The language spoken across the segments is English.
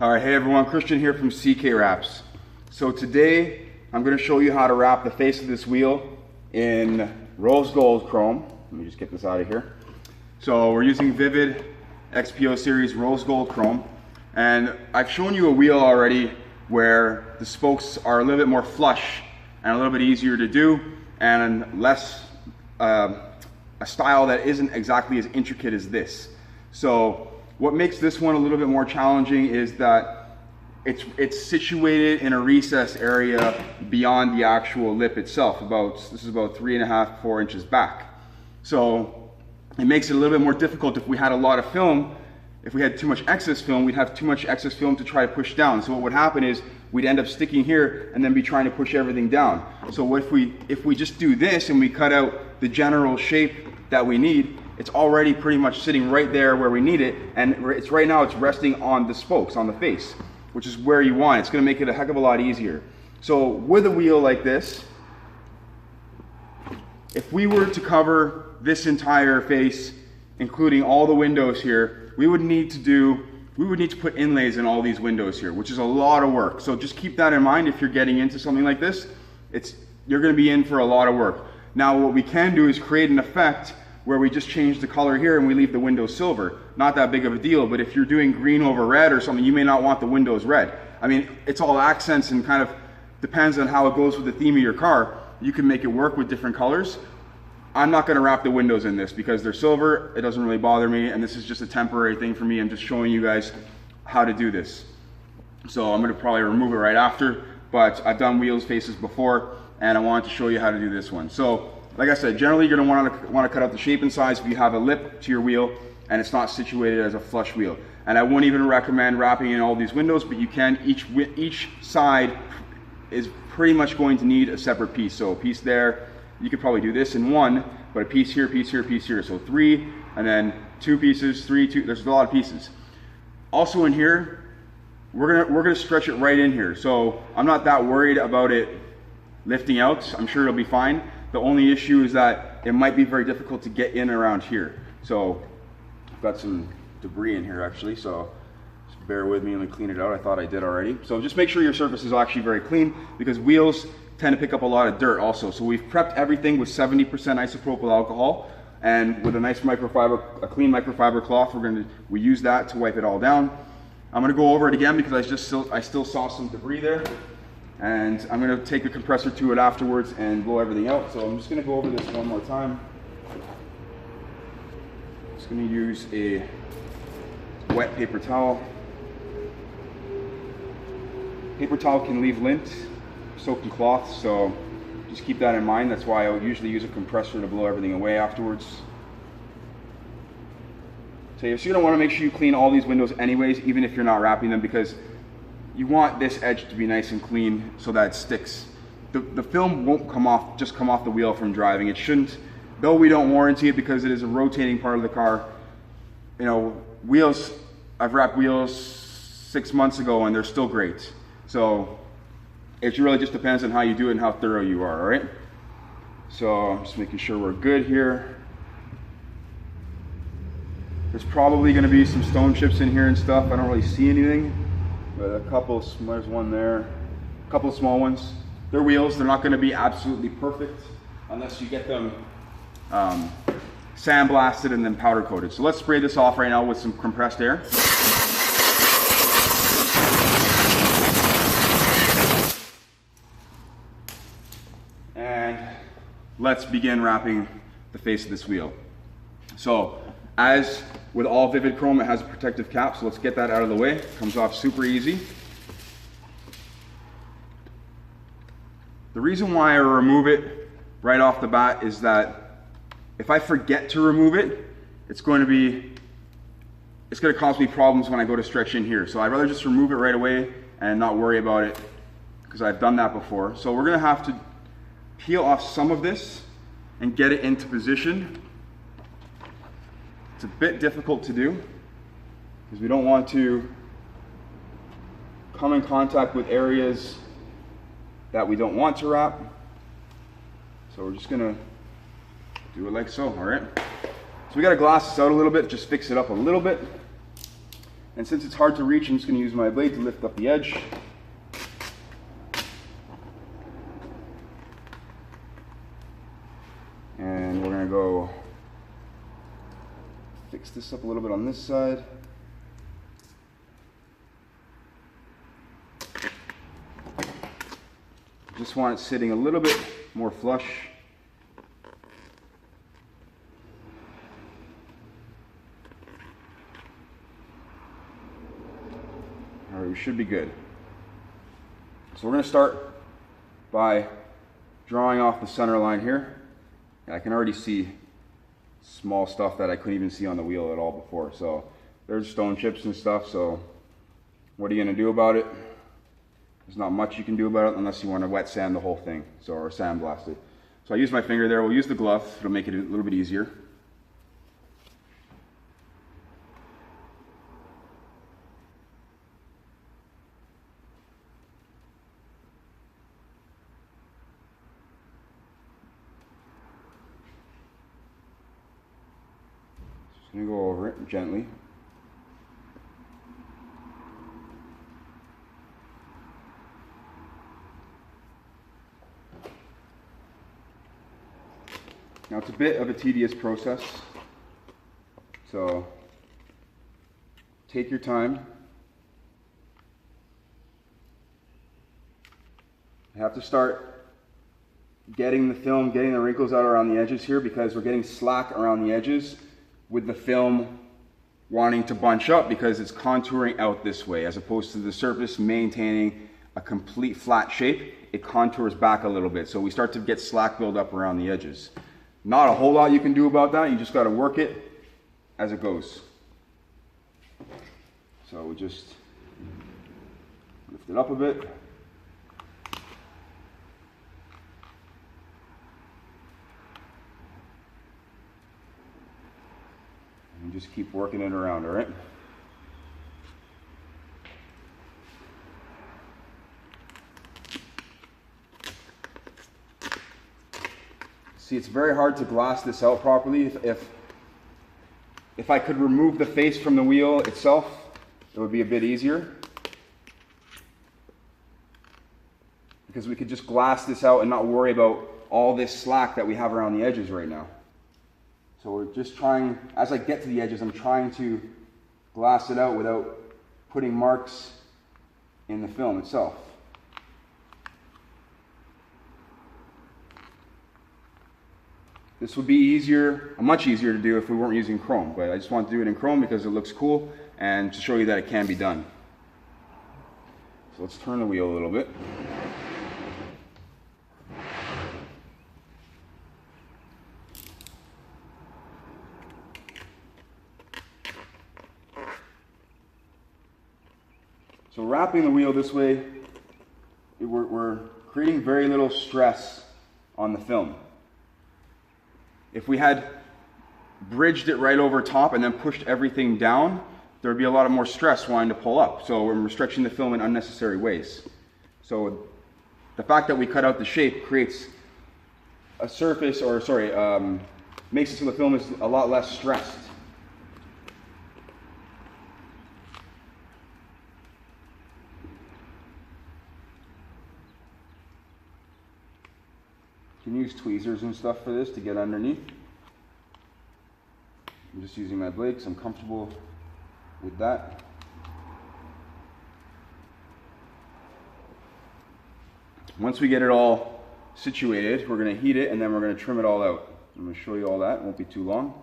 Alright, hey everyone, Christian here from CK Wraps. So today I'm going to show you how to wrap the face of this wheel in rose gold chrome. Let me just get this out of here. So we're using Vvivid XPO series rose gold chrome, and I've shown you a wheel already where the spokes are a little bit more flush and a little bit easier to do and less a style that isn't exactly as intricate as this. So what makes this one a little bit more challenging is that it's situated in a recessed area beyond the actual lip itself. This is about 3.5 to 4 inches back. So it makes it a little bit more difficult if we had a lot of film. If we had too much excess film, we'd have too much excess film to try to push down. So what would happen is we'd end up sticking here and then be trying to push everything down. So what if we just do this and we cut out the general shape that we need, it's already pretty much sitting right there where we need it, and right now it's resting on the spokes, on the face, which is where you want it. It's going to make it a heck of a lot easier. So with a wheel like this, if we were to cover this entire face, including all the windows here, we would need to put inlays in all these windows here, which is a lot of work. So just keep that in mind if you're getting into something like this. You're going to be in for a lot of work. Now what we can do is create an effect where we just change the color here and we leave the windows silver. Not that big of a deal, but if you're doing green over red or something, you may not want the windows red. I mean, it's all accents and kind of depends on how it goes with the theme of your car. You can make it work with different colors. I'm not gonna wrap the windows in this because they're silver. It doesn't really bother me, and this is just a temporary thing for me. I'm just showing you guys how to do this. So I'm gonna probably remove it right after, but I've done wheels faces before, and I wanted to show you how to do this one. So, like I said, generally you're going to want to cut out the shape and size if you have a lip to your wheel and it's not situated as a flush wheel. And I wouldn't even recommend wrapping in all these windows, but you can, each side is pretty much going to need a separate piece. So a piece there, you could probably do this in one, but a piece here, piece here, piece here. So 3, and then 2 pieces, 3, 2, there's a lot of pieces. Also in here, we're gonna stretch it right in here. So I'm not that worried about it lifting out. I'm sure it'll be fine. The only issue is that it might be very difficult to get in around here. So I've got some debris in here actually, so just bear with me and clean it out. I thought I did already. So just make sure your surface is actually very clean, because wheels tend to pick up a lot of dirt also. So we've prepped everything with 70% isopropyl alcohol, and with a nice microfiber, a clean microfiber cloth, we use that to wipe it all down. I'm gonna go over it again because I still saw some debris there. And I'm going to take a compressor to it afterwards and blow everything out. So I'm just going to go over this one more time. Just going to use a wet paper towel. Paper towel can leave lint soaked in cloth, so just keep that in mind. That's why I usually use a compressor to blow everything away afterwards. So you're going to want to make sure you clean all these windows anyways, even if you're not wrapping them, because you want this edge to be nice and clean so that it sticks. The film won't just come off the wheel from driving. It shouldn't, though we don't warranty it because it is a rotating part of the car. You know, wheels, I've wrapped wheels 6 months ago and they're still great. So it really just depends on how you do it and how thorough you are, all right? So I'm just making sure we're good here. There's probably gonna be some stone chips in here and stuff. I don't really see anything. But there's one there, a couple of small ones. They're wheels, they're not going to be absolutely perfect unless you get them sandblasted and then powder coated. So let's spray this off right now with some compressed air. And let's begin wrapping the face of this wheel. So, as with all Vvivid Chrome, it has a protective cap, so let's get that out of the way. It comes off super easy. The reason why I remove it right off the bat is that if I forget to remove it, it's going to cause me problems when I go to stretch in here. So I'd rather just remove it right away and not worry about it, because I've done that before. So we're going to have to peel off some of this and get it into position. It's a bit difficult to do because we don't want to come in contact with areas that we don't want to wrap. So we're just gonna do it like so, all right? So we gotta glass this out a little bit, just fix it up a little bit. And since it's hard to reach, I'm just going to use my blade to lift up the edge. And we're going to go fix this up a little bit on this side. Just want it sitting a little bit more flush. All right, we should be good. So we're going to start by drawing off the center line here. I can already see small stuff that I couldn't even see on the wheel at all before. So there's stone chips and stuff. So what are you going to do about it? There's not much you can do about it unless you want to wet sand the whole thing, or sandblast it. So I use my finger there. We'll use the glove. It'll make it a little bit easier. Just going to go over it gently. Now it's a bit of a tedious process, so take your time. I have to start getting the film, getting the wrinkles out around the edges here, because we're getting slack around the edges with the film wanting to bunch up because it's contouring out this way, as opposed to the surface maintaining a complete flat shape. It contours back a little bit, so we start to get slack build up around the edges. Not a whole lot you can do about that. You just got to work it as it goes. So we just lift it up a bit. And just keep working it around, all right? See, it's very hard to glass this out properly. If I could remove the face from the wheel itself, it would be a bit easier. Because we could just glass this out and not worry about all this slack that we have around the edges right now. So we're just trying, as I get to the edges, I'm trying to glass it out without putting marks in the film itself. This would be easier, much easier to do if we weren't using chrome, but I just want to do it in chrome because it looks cool and to show you that it can be done. So let's turn the wheel a little bit. So wrapping the wheel this way, we're creating very little stress on the film. If we had bridged it right over top and then pushed everything down, there would be a lot of more stress wanting to pull up. So we're stretching the film in unnecessary ways. So the fact that we cut out the shape creates a surface, or makes it so the film is a lot less stressed. You can use tweezers and stuff for this to get underneath. I'm just using my blade because I'm comfortable with that. Once we get it all situated, we're going to heat it and then we're going to trim it all out. I'm going to show you all that. It won't be too long.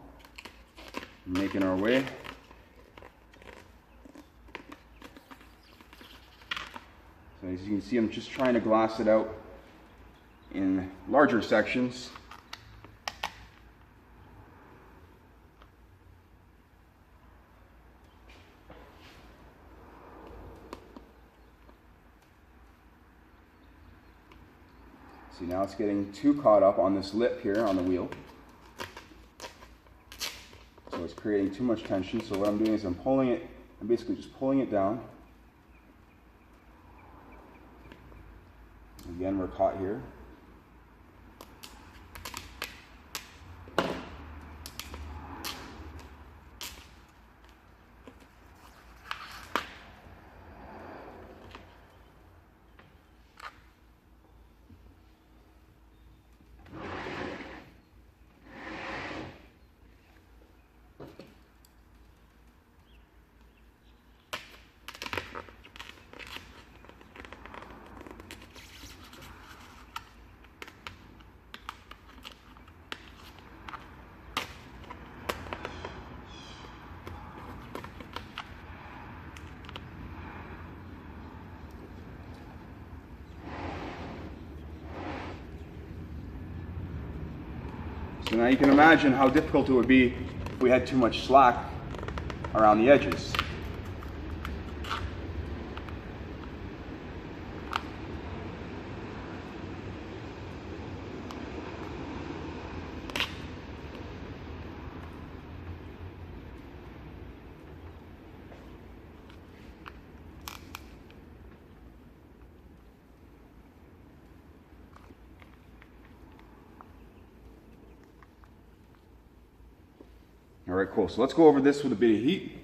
We're making our way. So as you can see, I'm just trying to glass it out in larger sections. See, now it's getting too caught up on this lip here on the wheel. So it's creating too much tension. So what I'm doing is I'm basically just pulling it down. Again, we're caught here. So now you can imagine how difficult it would be if we had too much slack around the edges. All right, cool. So let's go over this with a bit of heat.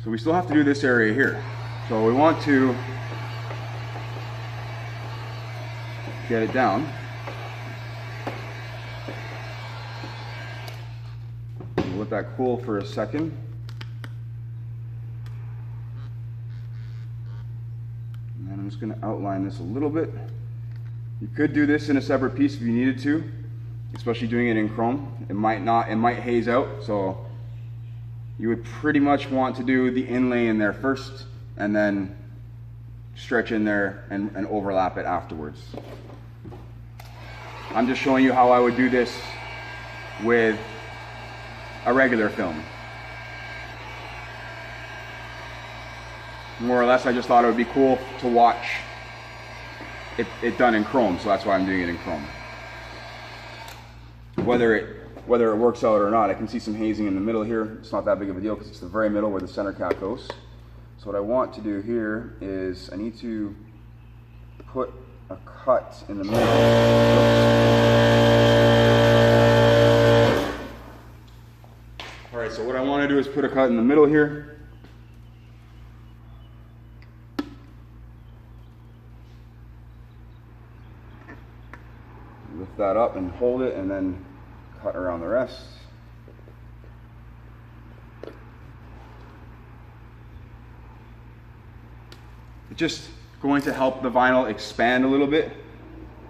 So we still have to do this area here. So we want to get it down. We'll let that cool for a second. And then I'm just going to outline this a little bit. You could do this in a separate piece if you needed to, especially doing it in chrome. It might haze out, so you would pretty much want to do the inlay in there first and then stretch in there and overlap it afterwards. I'm just showing you how I would do this with a regular film. More or less, I just thought it would be cool to watch it done in chrome, so that's why I'm doing it in chrome. Whether it works out or not, I can see some hazing in the middle here. It's not that big of a deal because it's the very middle where the center cap goes. So what I want to do here is I need to put a cut in the middle. All right, so what I want to do is put a cut in the middle here. Lift that up and hold it and then cut around the rest. It's just going to help the vinyl expand a little bit,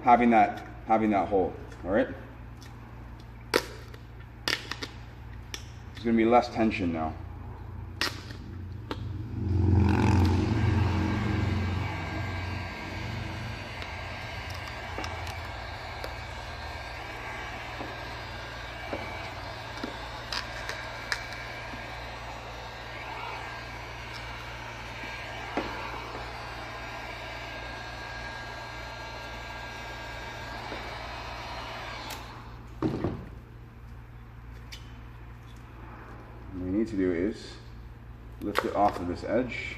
having that hole. All right. There's going to be less tension now. What we need to do is lift it off of this edge.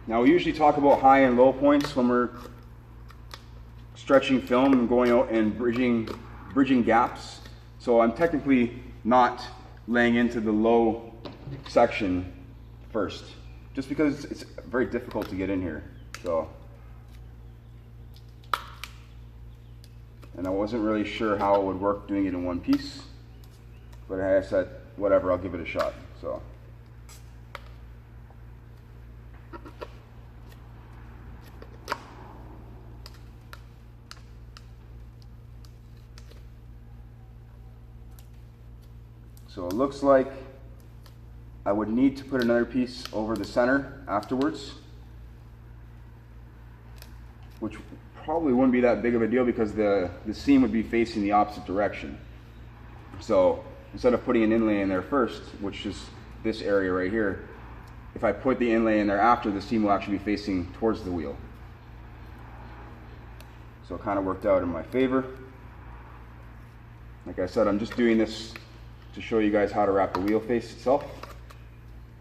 Now we usually talk about high and low points when we're stretching film and going out and bridging gaps. So I'm technically not laying into the low section first, just because it's very difficult to get in here. So, and I wasn't really sure how it would work doing it in one piece, but I said, whatever, I'll give it a shot. So it looks like I would need to put another piece over the center afterwards, which probably wouldn't be that big of a deal because the seam would be facing the opposite direction. So instead of putting an inlay in there first, which is this area right here, if I put the inlay in there after, the seam will actually be facing towards the wheel. So it kind of worked out in my favor. Like I said, I'm just doing this to show you guys how to wrap the wheel face itself,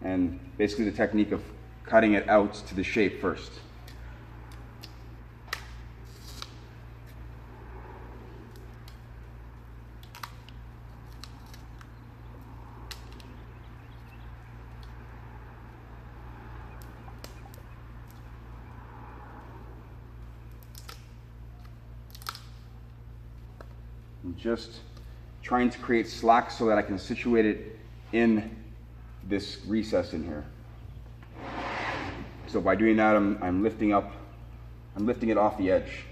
and basically the technique of cutting it out to the shape first. I'm just trying to create slack so that I can situate it in this recess in here. So by doing that, I'm lifting it off the edge.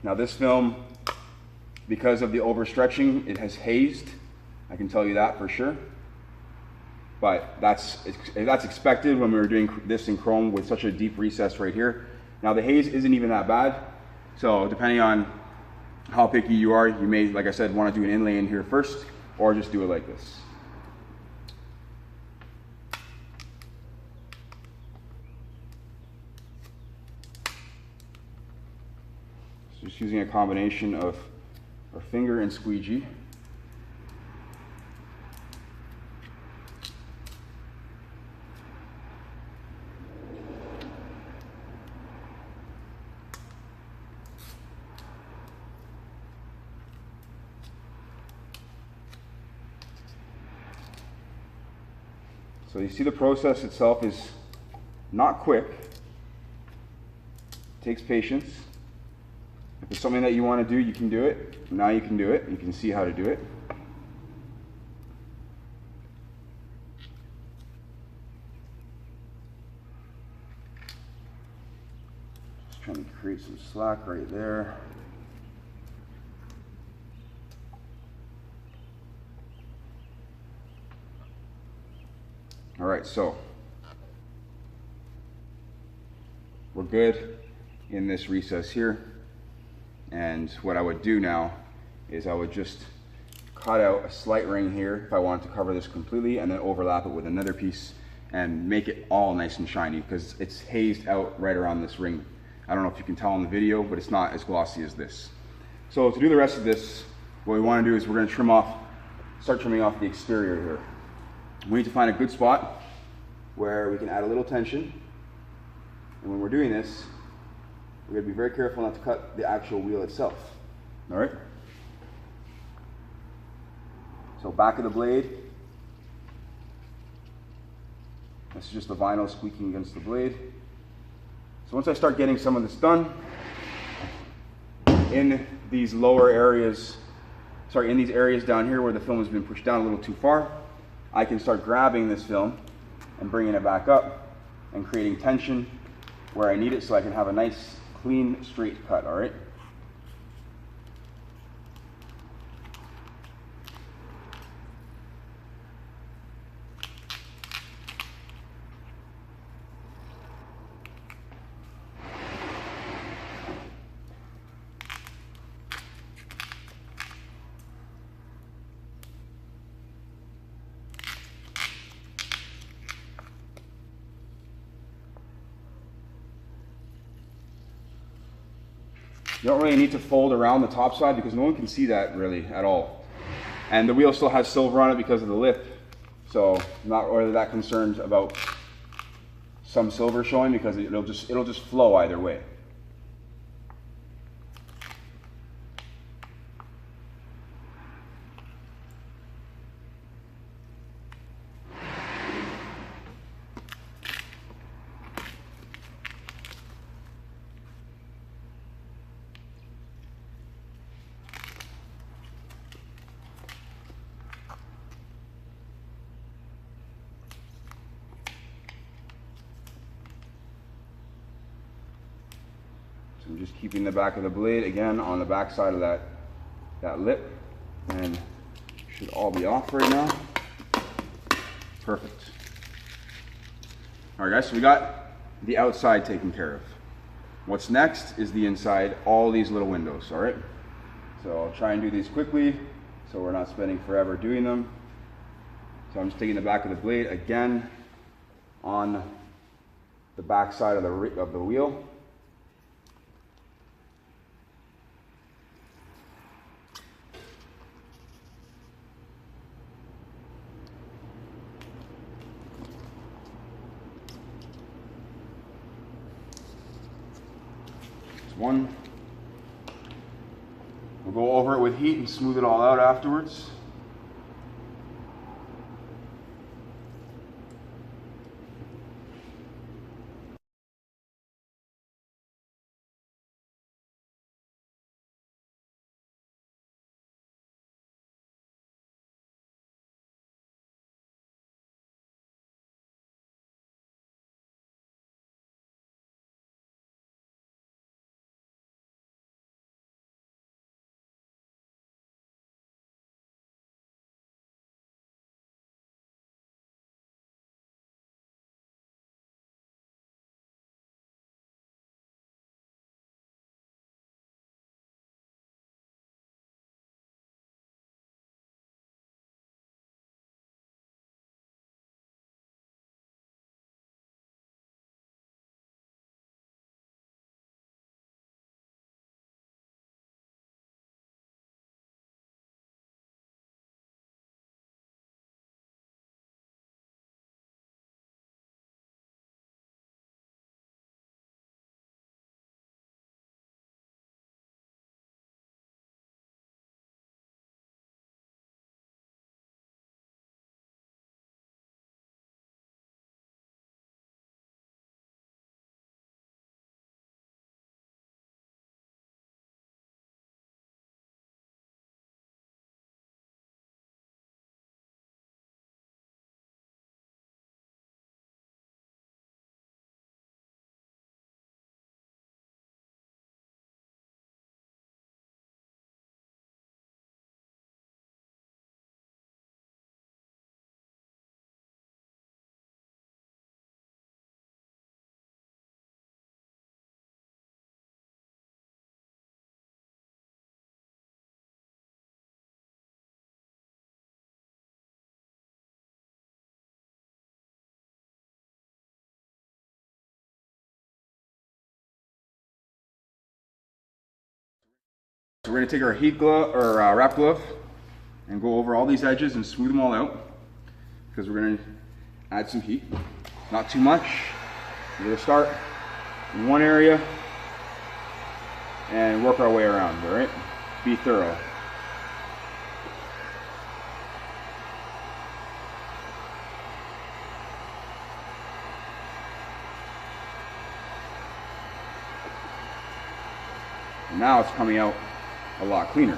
Now this film, because of the overstretching, it has hazed. I can tell you that for sure. But that's expected when we were doing this in chrome with such a deep recess right here. Now the haze isn't even that bad. So depending on how picky you are, you may, like I said, want to do an inlay in here first, or just do it like this. So just using a combination of our finger and squeegee. So you see the process itself is not quick. It takes patience. If it's something that you want to do, you can do it. Now you can do it. You can see how to do it. Just trying to create some slack right there. All right, so we're good in this recess here. And what I would do now is I would just cut out a slight ring here if I wanted to cover this completely, and then overlap it with another piece and make it all nice and shiny, because it's hazed out right around this ring. I don't know if you can tell in the video, but it's not as glossy as this. So to do the rest of this, what we want to do is we're going to start trimming off the exterior here. We need to find a good spot where we can add a little tension. And when we're doing this, we're going to be very careful not to cut the actual wheel itself. All right? So back of the blade. This is just the vinyl squeaking against the blade. So once I start getting some of this done, in these lower areas, in these areas down here where the film has been pushed down a little too far, I can start grabbing this film and bringing it back up and creating tension where I need it so I can have a nice, clean, straight cut, all right? You don't really need to fold around the top side because no one can see that really at all. And the wheel still has silver on it because of the lip. So I'm not really that concerned about some silver showing because it'll just flow either way. I'm just keeping the back of the blade again on the back side of that lip, and should all be off right now. Perfect. All right, guys, so we got the outside taken care of. What's next is the inside, all these little windows, all right? So I'll try and do these quickly so we're not spending forever doing them. So I'm just taking the back of the blade again on the back side of the wheel. One. We'll go over it with heat and smooth it all out afterwards. So we're going to take our heat glove or wrap glove and go over all these edges and smooth them all out, because we're going to add some heat. Not too much. We're going to start in one area and work our way around, all right? Be thorough. And now it's coming out a lot cleaner.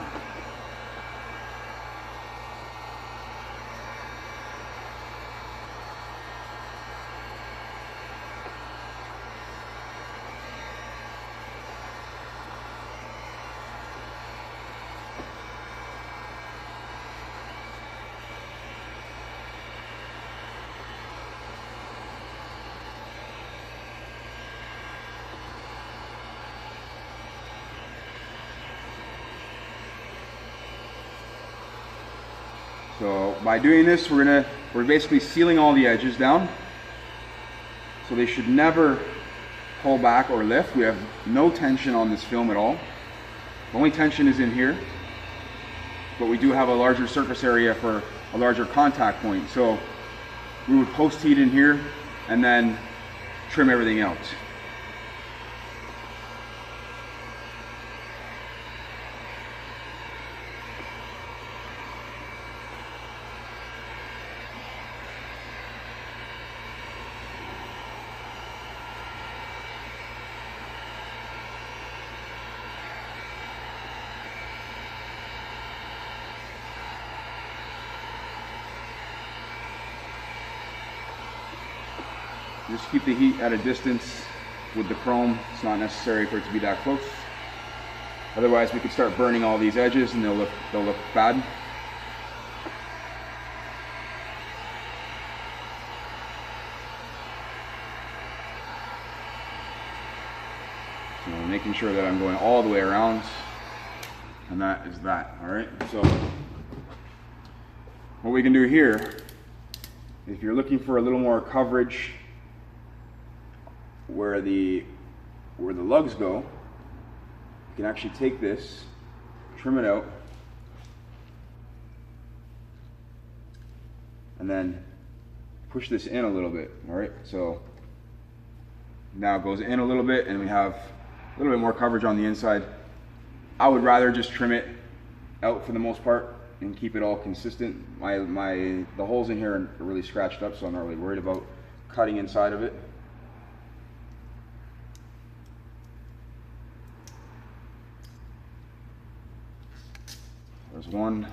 So by doing this, we're basically sealing all the edges down, so they should never pull back or lift. We have no tension on this film at all. The only tension is in here, but we do have a larger surface area for a larger contact point. So we would post heat in here and then trim everything out. Just keep the heat at a distance with the chrome. It's not necessary for it to be that close. Otherwise, we could start burning all these edges and they'll look bad. So making sure that I'm going all the way around, and that is that. All right. So what we can do here, if you're looking for a little more coverage where the lugs go, you can actually take this, trim it out, and then push this in a little bit. All right, so now it goes in a little bit and we have a little bit more coverage on the inside. I would rather just trim it out for the most part and keep it all consistent. The holes in here are really scratched up, so I'm not really worried about cutting inside of it. There's one.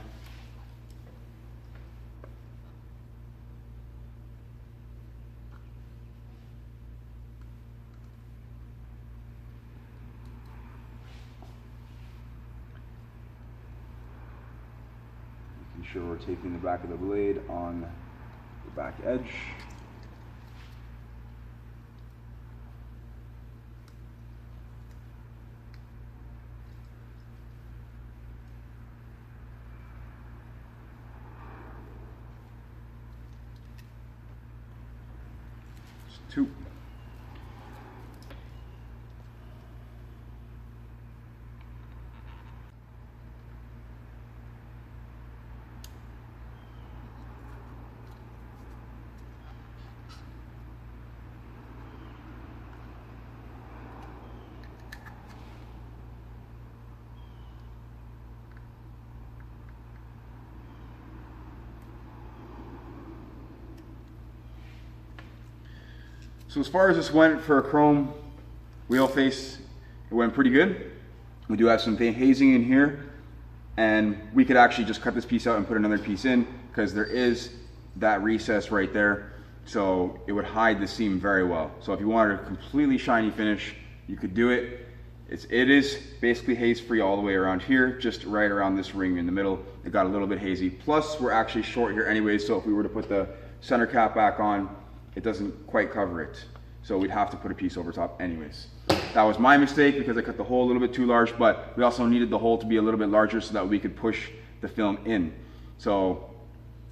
Making sure we're taking the back of the blade on the back edge. Two. So as far as this went for a chrome wheel face, it went pretty good. We do have some hazing in here, and we could actually just cut this piece out and put another piece in, because there is that recess right there, so it would hide the seam very well. So if you wanted a completely shiny finish, you could do it. It is basically haze free all the way around here, just right around this ring in the middle. It got a little bit hazy. Plus we're actually short here anyways, so if we were to put the center cap back on, it doesn't quite cover it. So we'd have to put a piece over top anyways. That was my mistake because I cut the hole a little bit too large, but we also needed the hole to be a little bit larger so that we could push the film in. So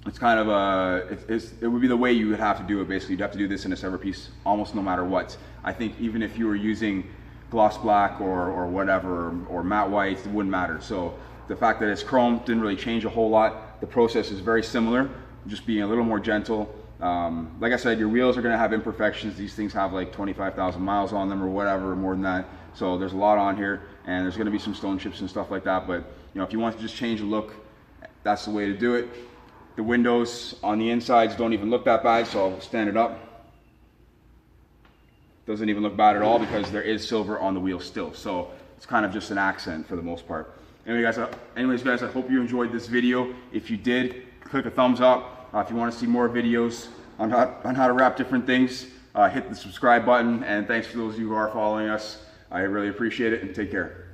it's kind of it would be the way you would have to do it. Basically, you'd have to do this in a separate piece almost no matter what. I think even if you were using gloss black or whatever, or matte white, it wouldn't matter. So the fact that it's chrome didn't really change a whole lot. The process is very similar, just being a little more gentle. Like I said, your wheels are going to have imperfections. These things have like 25,000 miles on them or whatever, more than that. So there's a lot on here, and there's going to be some stone chips and stuff like that. But you know, if you want to just change the look, that's the way to do it. The windows on the insides don't even look that bad, so I'll stand it up. Doesn't even look bad at all because there is silver on the wheel still. So it's kind of just an accent for the most part. Anyways guys, I hope you enjoyed this video. If you did, click a thumbs up. If you want to see more videos on how to wrap different things, hit the subscribe button. And thanks for those of you who are following us. I really appreciate it, and take care.